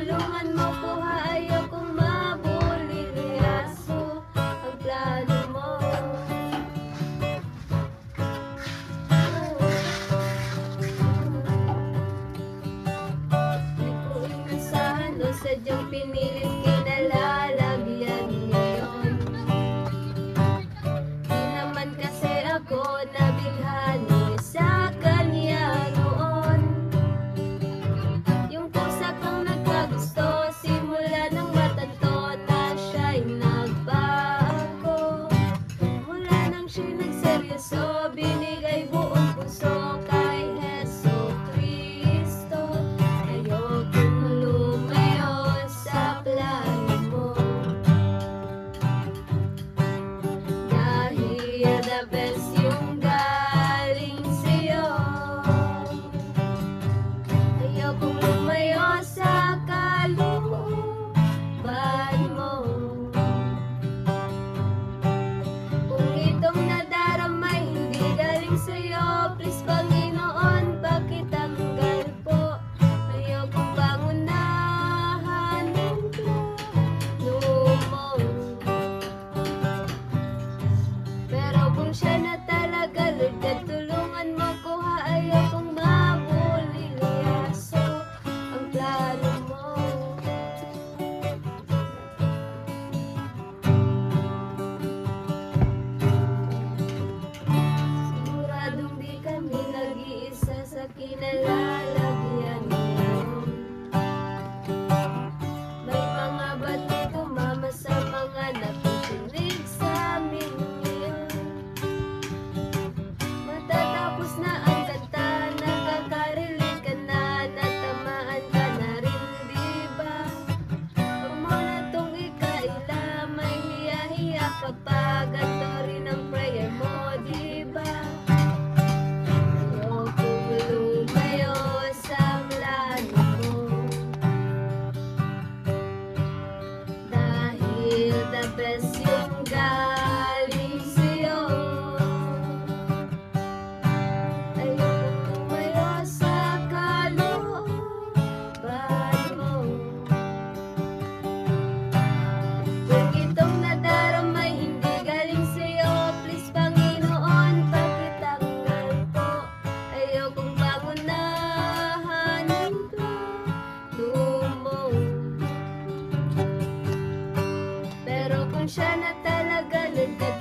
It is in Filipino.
tulungan mo ko ha, ayokong mabulilyaso ang plano mo. Di ko inasahan o sadyang pinilit kinalalagyan ngayon. Di naman kasi ako nabilhani sa kanya noon. Yung pusa kang nagkagusto, simula ng matanto na siya'y nagbago. Mula nang siya'y nagseryoso, binigay buong puso kay Heso Kristo. Ayokong lumayo sa plano mo, dahil the best yung galing sa'yo. Ayokong lumayo sa kalooban mo. Kung itong nadaramay hindi galing sa'yo, please Panginoon, pakitanggal po. Ayokong pangunahan ng plano mo. Pero kung siya na talaga, Lord God, tulungan mo ko ha, ayokong mabulilyaso ang plano mo. Siguradong di kami nag-iisa sa kinalalagyan ngayon. May mga bato tumama sa mga nakikinig sa amin ngayon. Matatapos na ang kanta, nakakarinig ka na, natamaan ka na rin, diba? Huwag mo na tong ikaila, may hiya-hiya ka pa, ganito rin ang prayer mo, diba? Ayokong lumayo sa plano mo, dahil the best yung galing sa'yo. Ayokong lumayo sa kalooban mo. Kung itong nadaramay hindi galing sa'yo, please Panginoon, pakitanggal po. Ayokong pangunahan ng plano mo. Pero kung siya na talaga, Lord God,